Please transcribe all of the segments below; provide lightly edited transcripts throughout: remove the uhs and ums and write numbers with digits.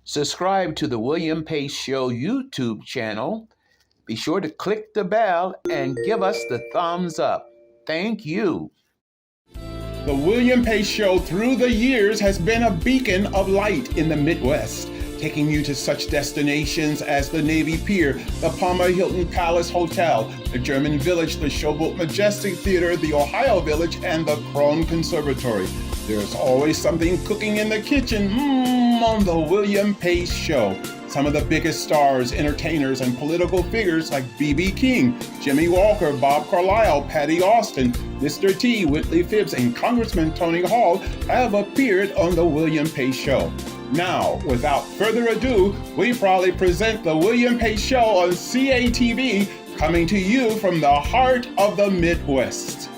Subscribe to the William Pace Show YouTube channel. Be sure to click the bell and give us the thumbs up. Thank you. The William Pace Show through the years has been a beacon of light in the Midwest, taking you to such destinations as the Navy Pier, the Palmer Hilton Palace Hotel, the German Village, the Showboat Majestic Theatre, the Ohio Village, and the Krohn Conservatory. There's always something cooking in the kitchen on the William Pace Show. Some of the biggest stars, entertainers, and political figures like B.B. King, Jimmy Walker, Bob Carlisle, Patti Austin, Mr. T, Whitley Phibbs, and Congressman Tony Hall have appeared on the William Pace Show. Now, without further ado, we proudly present the William Pace Show on CATV, coming to you from the heart of the Midwest.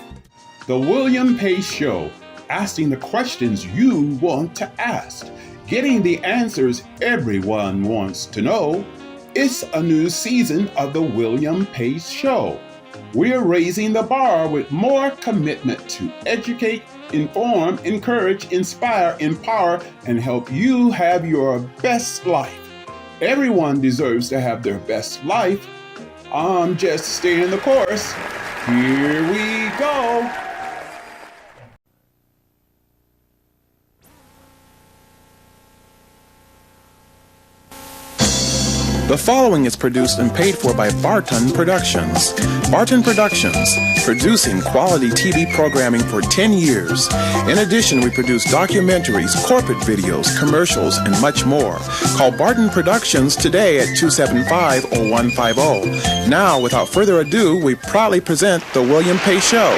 The William Pace Show, asking the questions you want to ask, getting the answers everyone wants to know. It's a new season of the William Pace Show. We're raising the bar with more commitment to educate, inform, encourage, inspire, empower, and help you have your best life. Everyone deserves to have their best life. I'm just staying the course. Here we go. The following is produced and paid for by Barton Productions. Barton Productions, producing quality TV programming for 10 years. In addition, we produce documentaries, corporate videos, commercials, and much more. Call Barton Productions today at 275-0150. Now, without further ado, we proudly present The William Pace Show.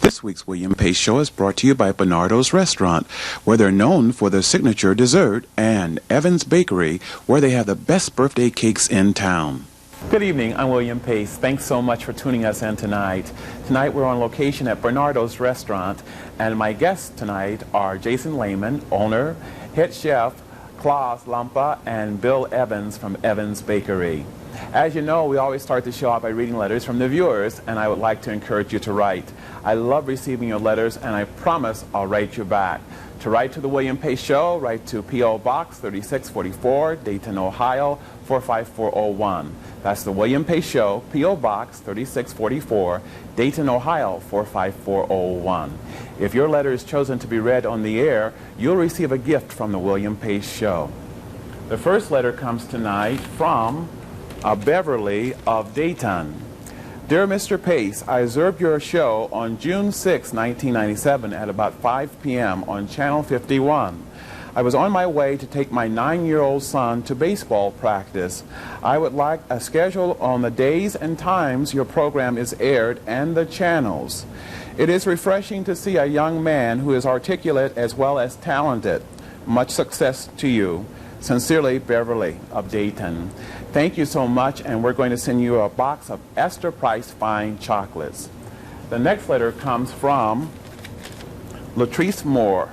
This week's William Pace Show is brought to you by Barnardo's Restaurant, where they're known for their signature dessert, and Evans Bakery, where they have the best birthday cakes in town. Good evening, I'm William Pace. Thanks so much for tuning us in tonight. Tonight we're on location at Barnardo's Restaurant, and my guests tonight are Jason Laymen, owner, head chef, Klaase, Lumpe, and Bill Evans from Evans Bakery. As you know, we always start the show out by reading letters from the viewers, and I would like to encourage you to write. I love receiving your letters, and I promise I'll write you back. To write to the William Pace Show, write to P.O. Box 3644, Dayton, Ohio 45401. That's the William Pace Show, P.O. Box 3644, Dayton, Ohio 45401. If your letter is chosen to be read on the air, you'll receive a gift from the William Pace Show. The first letter comes tonight from Beverly of Dayton. Dear Mr. Pace, I observed your show on June 6, 1997 at about 5 p.m. on Channel 51. I was on my way to take my 9-year-old son to baseball practice. I would like a schedule on the days and times your program is aired and the channels. It is refreshing to see a young man who is articulate as well as talented. Much success to you. Sincerely, Beverly of Dayton. Thank you so much, and we're going to send you a box of Esther Price Fine Chocolates. The next letter comes from Latrice Moore.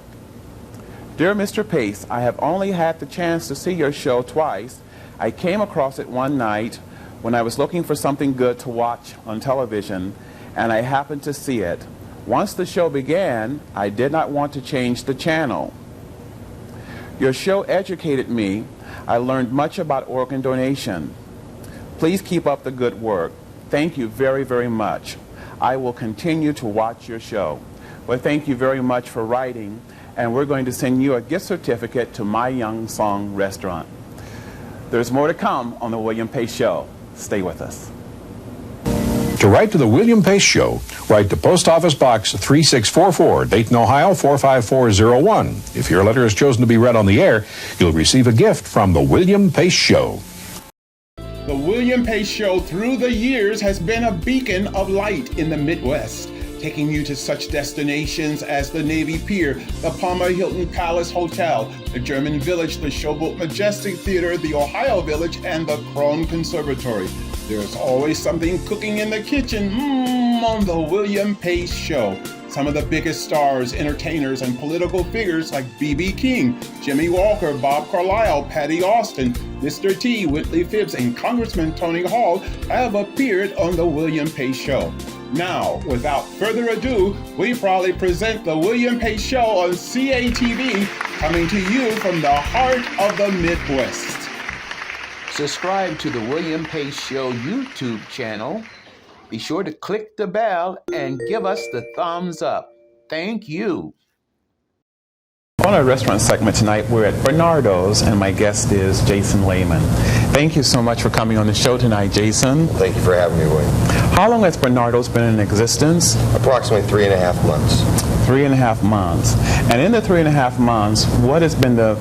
Dear Mr. Pace, I have only had the chance to see your show twice. I came across it one night when I was looking for something good to watch on television, and I happened to see it. Once the show began, I did not want to change the channel. Your show educated me. I learned much about organ donation. Please keep up the good work. Thank you very, very much. I will continue to watch your show. Well, thank you very much for writing, and we're going to send you a gift certificate to My Young Song Restaurant. There's more to come on the William Pace Show. Stay with us. To write to the William Pace Show, write to Post Office Box 3644, Dayton, Ohio 45401. If your letter is chosen to be read on the air, you'll receive a gift from the William Pace Show. The William Pace Show through the years has been a beacon of light in the Midwest, taking you to such destinations as the Navy Pier, the Palmer Hilton Palace Hotel, the German Village, the Showboat Majestic Theatre, the Ohio Village, and the Krohn Conservatory. There's always something cooking in the kitchen on the William Pace Show. Some of the biggest stars, entertainers, and political figures like B.B. King, Jimmy Walker, Bob Carlisle, Patti Austin, Mr. T, Whitley Phibbs, and Congressman Tony Hall have appeared on the William Pace Show. Now, without further ado, we proudly present the William Pace Show on CATV, coming to you from the heart of the Midwest. Subscribe to the William Pace Show YouTube channel. Be sure to click the bell and give us the thumbs up. Thank you. On our restaurant segment tonight, we're at Barnardo's, and my guest is Jason Laymen. Thank you so much for coming on the show tonight, Jason. Thank you for having me, William. How long has Barnardo's been in existence? Approximately 3.5 months. 3.5 months. And in the 3.5 months, what has been the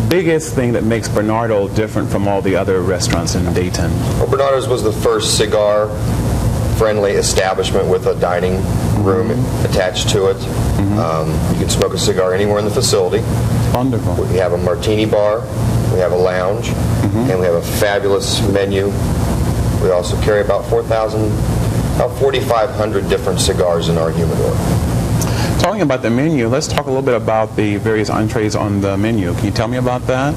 biggest thing that makes Barnardo different from all the other restaurants in Dayton? Well, Barnardo's was the first cigar-friendly establishment with a dining room attached to it. You can smoke a cigar anywhere in the facility. Wonderful. We have a martini bar, we have a lounge, and we have a fabulous menu. We also carry about 4,500 different cigars in our humidor. Talking about the menu, let's talk a little bit about the various entrees on the menu. Can you tell me about that?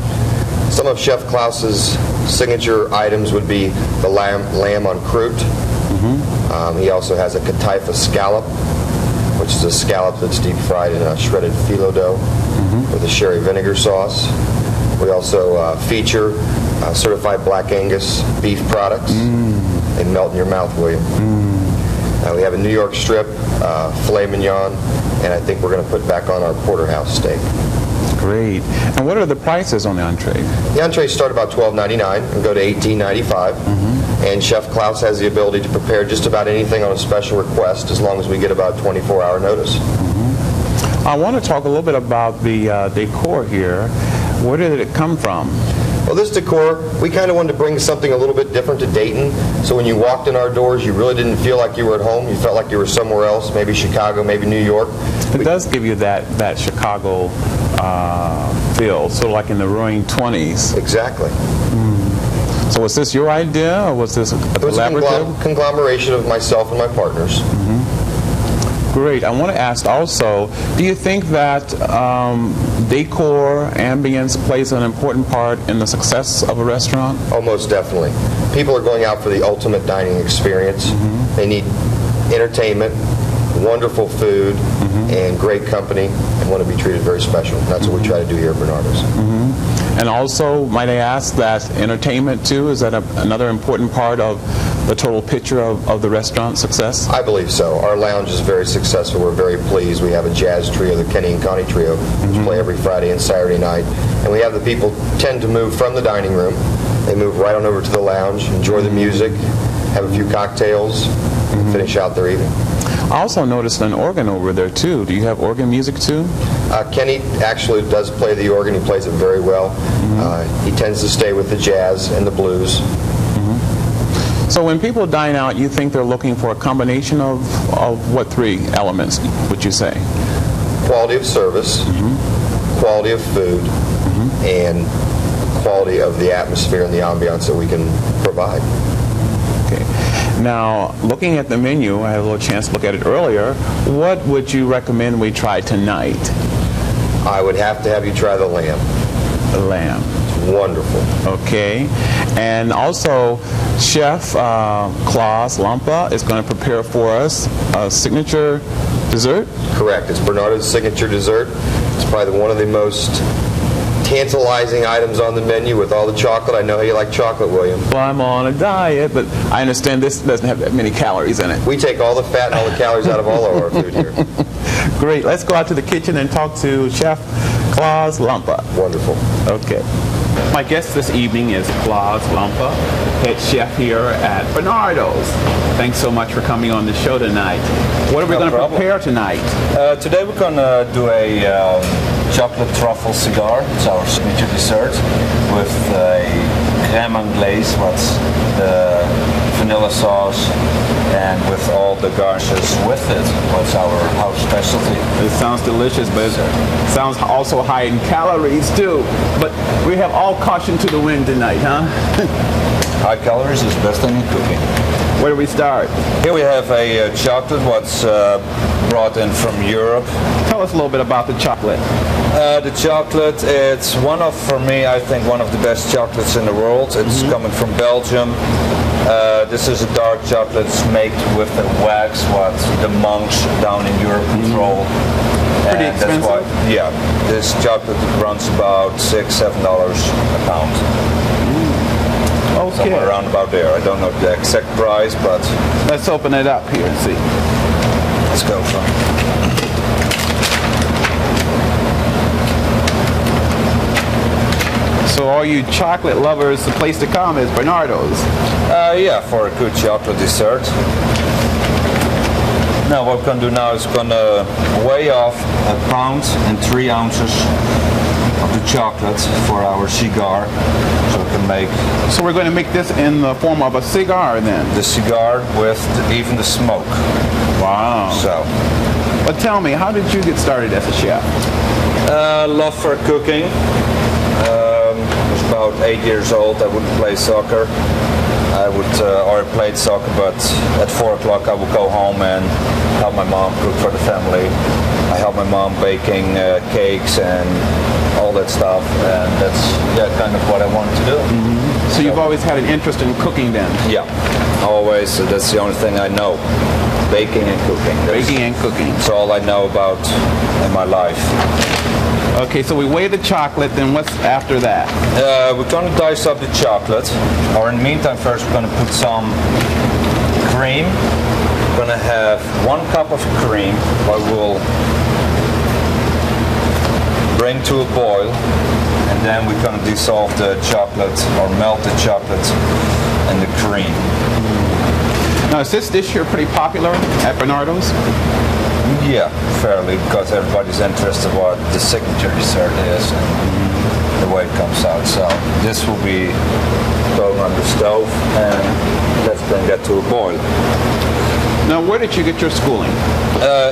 Some of Chef Klaase's signature items would be the lamb on croûte. He also has a Kataifa scallop, which is a scallop that's deep fried in a shredded phyllo dough with a sherry vinegar sauce. We also feature certified Black Angus beef products. They melt in your mouth, William. We have a New York strip, filet mignon, and I think we're going to put back on our porterhouse steak. Great. And what are the prices on the entree? The entrees start about $12.99 and go to $18.95. And Chef Klaase has the ability to prepare just about anything on a special request as long as we get about 24-hour notice. I want to talk a little bit about the decor here. Where did it come from? Well, this decor, we kind of wanted to bring something a little bit different to Dayton. So when you walked in our doors, you really didn't feel like you were at home. You felt like you were somewhere else, maybe Chicago, maybe New York. It does give you that Chicago feel, sort of like in the Roaring '20s. Exactly. So was this your idea, or was this a collaborative? It was a conglomeration of myself and my partners. Great. I want to ask also, do you think that decor, ambience plays an important part in the success of a restaurant? Oh, most definitely. People are going out for the ultimate dining experience. They need entertainment, wonderful food, and great company, and want to be treated very special. That's what we try to do here at Barnardo's. And also, might I ask that entertainment too, is that another important part of the total picture of the restaurant success? I believe so. Our lounge is very successful. We're very pleased. We have a jazz trio, the Kenny and Connie Trio, which play every Friday and Saturday night. And we have the people tend to move from the dining room. They move right on over to the lounge, enjoy the music, have a few cocktails, and finish out their evening. I also noticed an organ over there too. Do you have organ music too? Kenny actually does play the organ. He plays it very well. He tends to stay with the jazz and the blues. So when people dine out, you think they're looking for a combination of what three elements would you say? Quality of service, quality of food, and quality of the atmosphere and the ambiance that we can provide. Okay. Now, looking at the menu, I had a little chance to look at it earlier. What would you recommend we try tonight? I would have to have you try the lamb. The lamb. Wonderful. Okay. And also, Chef Klaase Lumpe is going to prepare for us a signature dessert? Correct. It's Barnardo's signature dessert. It's probably one of the most tantalizing items on the menu with all the chocolate. I know how you like chocolate, William. Well, I'm on a diet, but I understand this doesn't have that many calories in it. We take all the fat and all the calories out of all of our food here. Great. Let's go out to the kitchen and talk to Chef Klaase Lumpe. Wonderful. Okay. My guest this evening is Klaase Lumpe, head chef here at Barnardo's. Thanks so much for coming on the show tonight. What are we going to prepare tonight? Today we're going to do a chocolate truffle cigar. It's our signature dessert with a crème anglaise, what's the vanilla sauce, and with all the garnishes with it. What's our house specialty. It sounds delicious, but it sounds also high in calories too. But we have all caution to the wind tonight, huh? High calories is the best thing in cooking. Where do we start? Here we have a chocolate what's brought in from Europe. Tell us a little bit about the chocolate. The chocolate, it's for me, I think one of the best chocolates in the world. It's coming from Belgium. This is a dark chocolate. It's made with the wax what the monks down in Europe control. Pretty expensive? That's why, yeah, this chocolate runs about $6-7 a pound. Okay. Somewhere around about there. I don't know the exact price, but let's open it up here and see. Let's go for it. So all you chocolate lovers, the place to come is Barnardo's. Yeah, for a good chocolate dessert. Now what we're going to do now is going to weigh off 1 pound and 3 ounces of the chocolate for our cigar. So we can make... So we're going to make this in the form of a cigar then? The cigar with even the smoke. Wow. So. But tell me, how did you get started as a chef? Love for cooking. I was about 8 years old. I would play soccer. Or played soccer, but at 4 o'clock I would go home and help my mom cook for the family. I helped my mom baking cakes and all that stuff, and that's kind of what I wanted to do. So you've always had an interest in cooking then? Yeah, always. That's the only thing I know. Baking and cooking. Baking and cooking. That's all I know about in my life. Okay, so we weigh the chocolate, then what's after that? We're going to dice up the chocolate, or in the meantime first we're going to put some cream. We're going to have 1 cup of cream, I will bring to a boil, and then we're going to dissolve the chocolate, or melt the chocolate in the cream. Now is this dish here pretty popular at Barnardo's? Yeah, fairly, because everybody's interested in what the signature dessert is and the way it comes out. So this will be going on the stove, and let's bring that to a boil. Now, where did you get your schooling?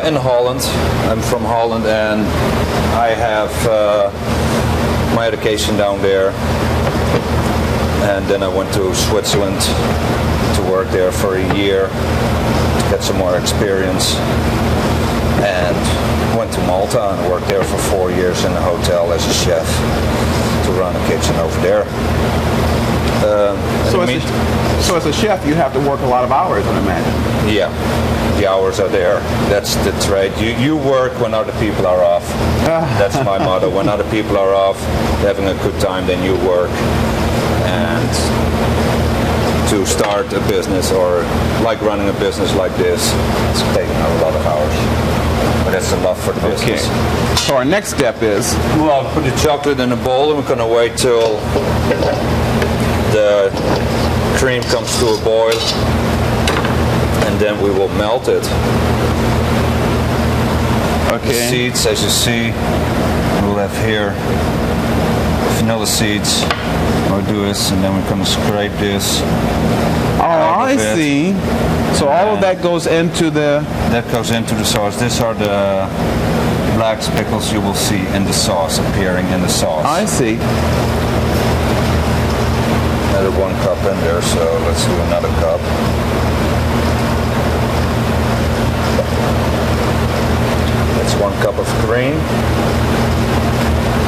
In Holland. I'm from Holland, and I have my education down there. And then I went to Switzerland to work there for a year to get some more experience. And went to Malta and worked there for 4 years in a hotel as a chef to run a kitchen over there. So as a chef, you have to work a lot of hours, I imagine. Yeah, the hours are there. That's the trade. You work when other people are off. That's my motto. When other people are off, having a good time, then you work. And to start a business, or like running a business like this, it's taking a lot of hours. But that's the love for the business. Okay. So our next step is? Well, put the chocolate in a bowl, and we're going to wait till the cream comes to a boil, and then we will melt it. Okay. The seeds, as you see, we'll have here vanilla seeds. We'll do this, and then we're going to scrape this. Oh, I see. So all of that goes into the... That goes into the sauce. These are the black speckles you will see in the sauce, appearing in the sauce. I see. Another 1 cup in there, so let's do another cup. That's 1 cup of cream,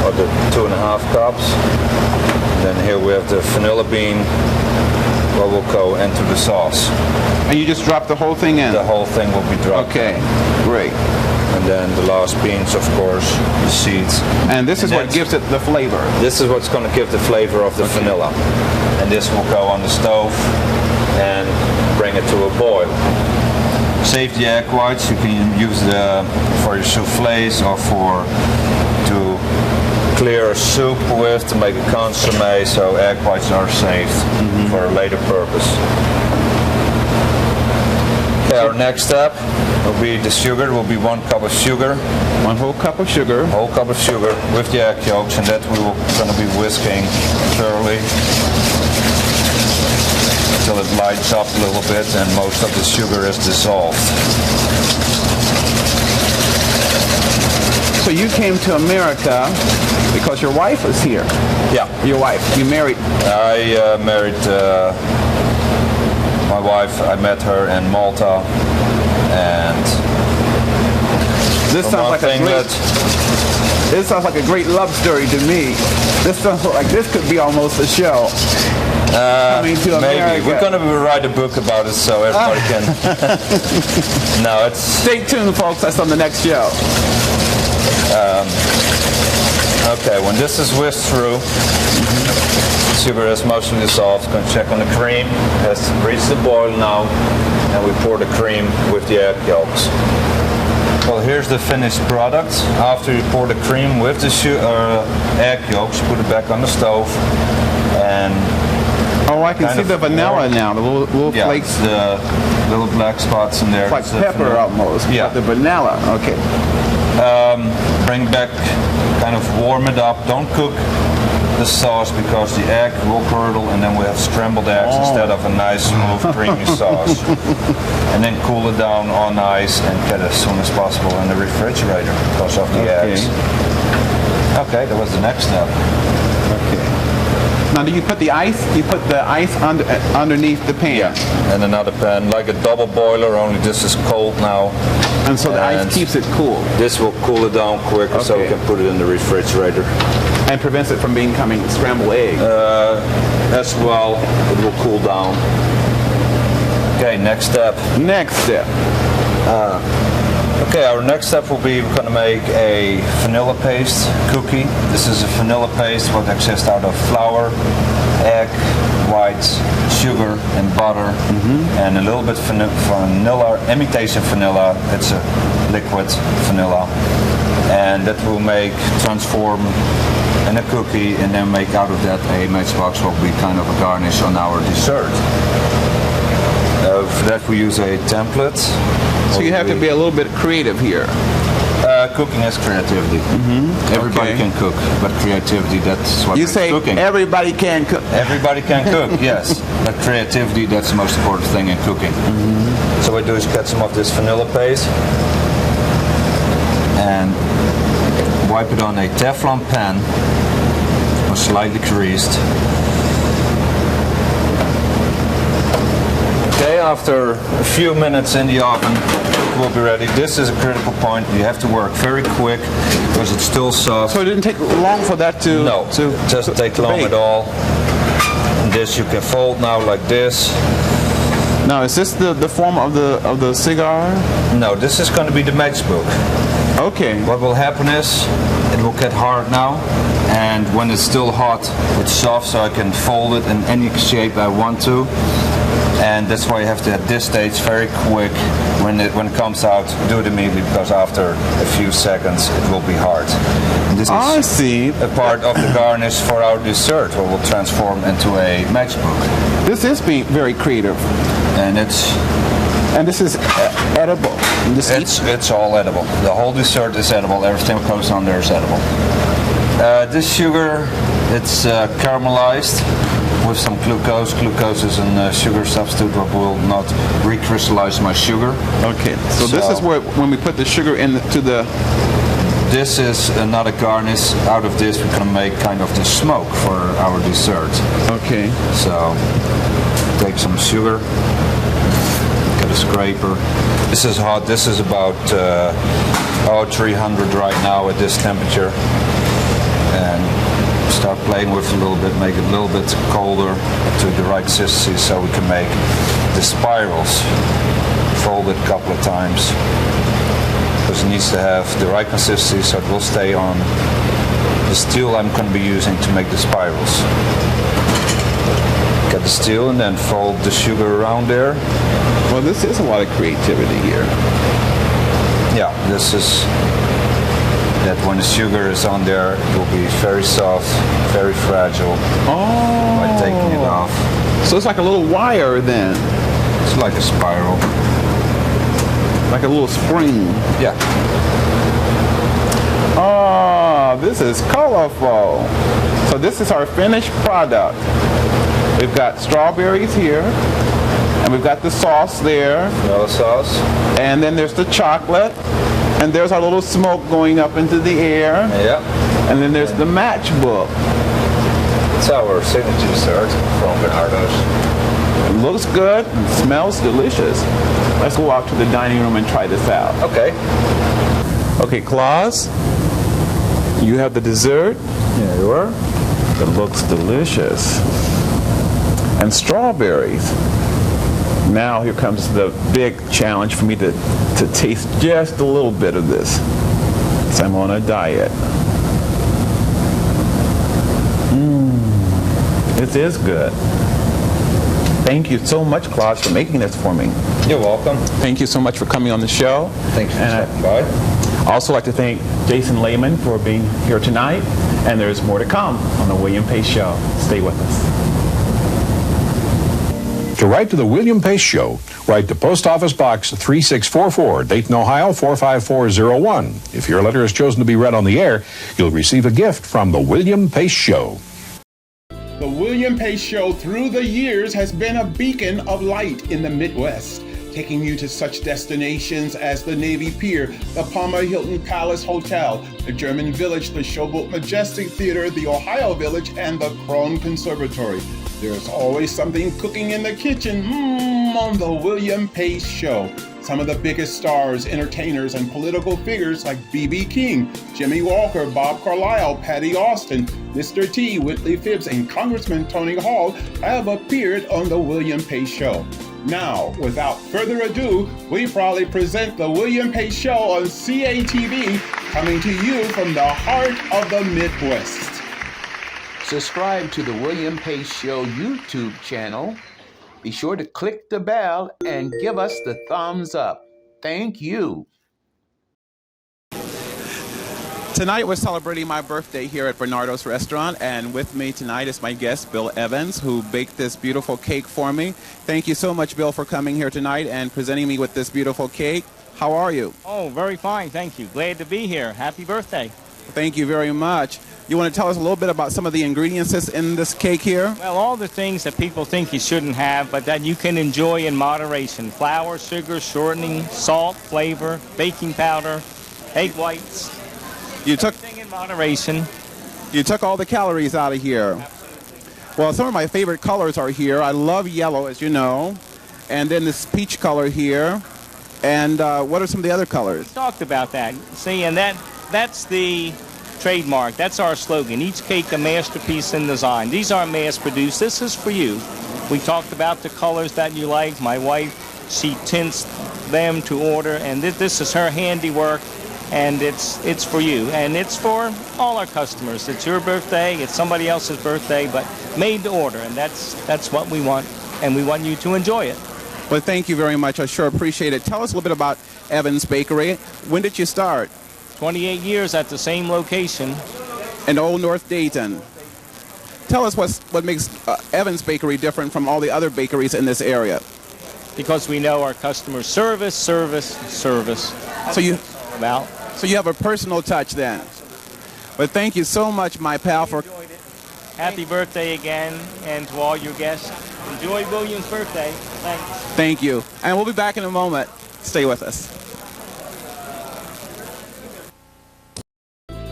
or the 2.5 cups. And then here we have the vanilla bean, what will go into the sauce. And you just drop the whole thing in? The whole thing will be dropped. Okay, great. And then the last beans, of course, the seeds. And this is what gives it the flavor? This is what's going to give the flavor of the vanilla. And this will go on the stove and bring it to a boil. Save the egg whites. You can use for your soufflés or to clear a soup with, to make a consommé, so egg whites are saved for a later purpose. Okay, our next step will be the sugar. It will be 1 cup of sugar. 1 whole cup of sugar. Whole cup of sugar with the egg yolks, and that we will going to be whisking thoroughly until it lights up a little bit and most of the sugar is dissolved. So you came to America because your wife was here. Yeah. Your wife. You married. I married my wife. I met her in Malta, and this sounds like a great. This sounds like a great love story to me. This sounds like this could be almost a show. Coming to America. Maybe. We're going to write a book about it so everybody can. No, it's. Stay tuned, folks. That's on the next show. Okay, when this is whisked through, sugar is mostly dissolved. Going to check on the cream. It has reached the boil now, and we pour the cream with the egg yolks. Well, here's the finished product. After you pour the cream with the egg yolks, put it back on the stove, and oh, I can see the vanilla now. The little flakes, the little black spots in there. It's like pepper almost. Yeah, but the vanilla. Okay. Bring back, kind of warm it up. Don't cook the sauce because the egg will curdle, and then we have scrambled eggs instead of a nice smooth creamy sauce. And then cool it down on ice and get it as soon as possible in the refrigerator because of the eggs. Okay, that was the next step. Okay. Now, do you put the ice? You put the ice underneath the pan. Yeah, in another pan, like a double boiler. Only this is cold now. And so the ice keeps it cool. This will cool it down quicker, so we can put it in the refrigerator. And prevents it from becoming scrambled egg. As well, it will cool down. Okay, next step. Next step. Okay, our next step will be we're going to make a vanilla paste cookie. This is a vanilla paste what exists out of flour, egg, whites, sugar, and butter, and a little bit vanilla, imitation vanilla. It's a liquid vanilla, and that will transform in a cookie, and then make out of that a matchbox what will be kind of a garnish on our dessert. For that we use a template. So you have to be a little bit creative here. Cooking is creativity. Everybody can cook, but creativity, that's what you makes say cooking. Everybody can cook. Everybody can cook, yes. But creativity, that's the most important thing in cooking. So what I do is get some of this vanilla paste and wipe it on a Teflon pan, or slightly greased. Okay, after a few minutes in the oven, it will be ready. This is a critical point. You have to work very quick because it's still soft. So it didn't take long for that to... No, doesn't take long at all. And this you can fold now like this. Now, is this the form of the cigar? No, this is going to be the matchbook. Okay. What will happen is it will get hard now, and when it's still hot, it's soft, so I can fold it in any shape I want to. And that's why you have to, at this stage, very quick, when it comes out, do it immediately, because after a few seconds it will be hard. And this is a part of the garnish for our dessert, what will transform into a matchbook. This is being very creative. And this is edible. It's all edible. The whole dessert is edible. Everything that goes on there is edible. This sugar, it's caramelized with some glucose. Glucose is a sugar substitute that will not recrystallize my sugar. Okay, so this is where, when we put the sugar into the... This is another garnish. Out of this, we're going to make kind of the smoke for our dessert. Okay. So, take some sugar, get a scraper. This is hot. This is about 300 right now at this temperature. And start playing with it a little bit, make it a little bit colder to the right consistency so we can make the spirals. Fold it a couple of times because it needs to have the right consistency so it will stay on the steel I'm going to be using to make the spirals. Get the steel and then fold the sugar around there. Well, this is a lot of creativity here. Yeah, this is that when the sugar is on there, it will be very soft, very fragile. By taking it off. So it's like a little wire then. It's like a spiral. Like a little spring. Yeah. Wow, this is colorful. So this is our finished product. We've got strawberries here, and we've got the sauce there. No sauce. And then there's the chocolate, and there's our little smoke going up into the air. Yeah. And then there's the matchbook. It's our signature dessert from Barnardo's. It looks good and smells delicious. Let's go out to the dining room and try this out. Okay. Okay, Klaase, you have the dessert. Here you are. It looks delicious. And strawberries. Now here comes the big challenge for me to taste just a little bit of this. So I'm on a diet. This is good. Thank you so much, Klaase, for making this for me. You're welcome. Thank you so much for coming on the show. Thanks for And stopping by. I also like to thank Jason Laymen for being here tonight. And there's more to come on the William Pace Show. Stay with us. To write to the William Pace Show, write to Post Office Box 3644, Dayton, Ohio 45401. If your letter is chosen to be read on the air, you'll receive a gift from the William Pace Show. The William Pace Show through the years has been a beacon of light in the Midwest, taking you to such destinations as the Navy Pier, the Palmer Hilton Palace Hotel, the German Village, the Showboat Majestic Theatre, the Ohio Village, and the Krohn Conservatory. There's always something cooking in the kitchen on the William Pace Show. Some of the biggest stars, entertainers, and political figures like B.B. King, Jimmy Walker, Bob Carlisle, Patti Austin, Mr. T, Whitley Phibbs, and Congressman Tony Hall have appeared on the William Pace Show. Now, without further ado, we proudly present the William Pace Show on CATV, coming to you from the heart of the Midwest. Subscribe to the William Pace Show YouTube channel. Be sure to click the bell and give us the thumbs up. Thank you. Tonight we're celebrating my birthday here at Barnardo's restaurant, and with me tonight is my guest, Bill Evans, who baked this beautiful cake for me. Thank you so much, Bill, for coming here tonight and presenting me with this beautiful cake. How are you? Oh, very fine, thank you. Glad to be here. Happy birthday. Thank you very much. You want to tell us a little bit about some of the ingredients that's in this cake here? Well, all the things that people think you shouldn't have, but that you can enjoy in moderation. Flour, sugar, shortening, salt, flavor, baking powder, egg whites. You took Everything in moderation. You took all the calories out of here. Well, some of my favorite colors are here. I love yellow, as you know. And then this peach color here. And what are some of the other colors? We talked about that. See, and that's the trademark. That's our slogan. Each cake a masterpiece in design. These aren't mass-produced. This is for you. We talked about the colors that you like. My wife, she tints them to order, and this is her handiwork, and it's for you. And it's for all our customers. It's your birthday. It's somebody else's birthday, but made to order, and that's what we want, and we want you to enjoy it. Well, thank you very much. I sure appreciate it. Tell us a little bit about Evans Bakery. When did you start? 28 years at the same location. In Old North Dayton. Tell us what makes Evans Bakery different from all the other bakeries in this area. Because we know our customers service. So you About. So you have a personal touch then. But thank you so much, my pal, for Happy birthday again, and to all your guests. Enjoy William's birthday. Thanks. Thank you. And we'll be back in a moment. Stay with us.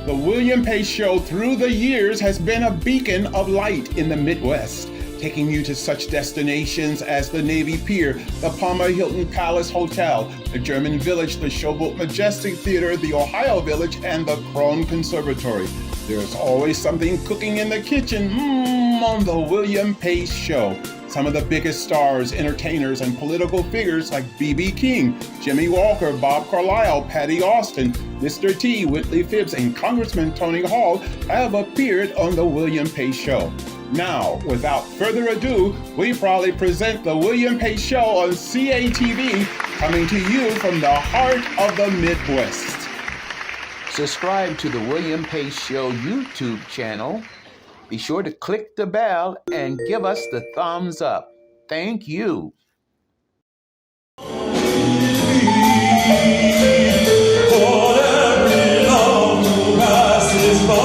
The William Pace Show through the years has been a beacon of light in the Midwest, taking you to such destinations as the Navy Pier, the Palmer Hilton Palace Hotel, the German Village, the Showboat Majestic Theatre, the Ohio Village, and the Krohn Conservatory. There's always something cooking in the kitchen on the William Pace Show. Some of the biggest stars, entertainers, and political figures like B.B. King, Jimmy Walker, Bob Carlisle, Patti Austin, Mr. T, Whitley Phibbs, and Congressman Tony Hall have appeared on the William Pace Show. Now, without further ado, we proudly present the William Pace Show on CATV, coming to you from the heart of the Midwest. Subscribe to the William Pace Show YouTube channel. Be sure to click the bell and give us the thumbs up. Thank you. For every long who passes by.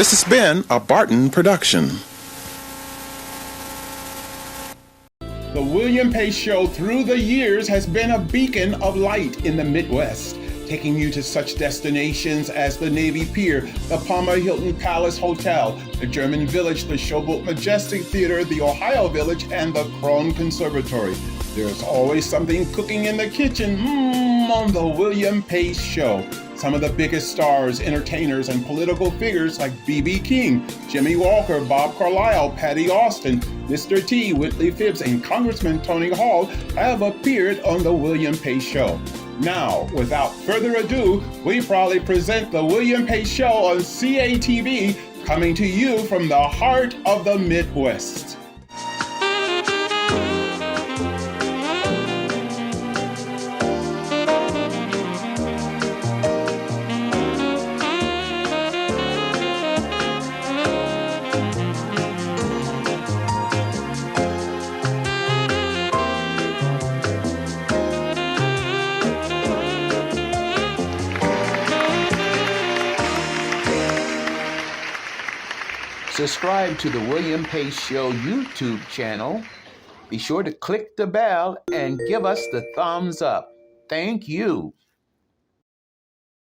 This has been a Barton production. The William Pace Show through the years has been a beacon of light in the Midwest, taking you to such destinations as the Navy Pier, the Palmer Hilton Palace Hotel, the German Village, the Showboat Majestic Theatre, the Ohio Village, and the Krohn Conservatory. There's always something cooking in the kitchen on the William Pace Show. Some of the biggest stars, entertainers, and political figures like B.B. King, Jimmy Walker, Bob Carlisle, Patti Austin, Mr. T, Whitley Phibbs, and Congressman Tony Hall have appeared on the William Pace Show. Now, without further ado, we proudly present the William Pace Show on CATV, coming to you from the heart of the Midwest. Subscribe to the William Pace Show YouTube channel. Be sure to click the bell and give us the thumbs up. Thank you.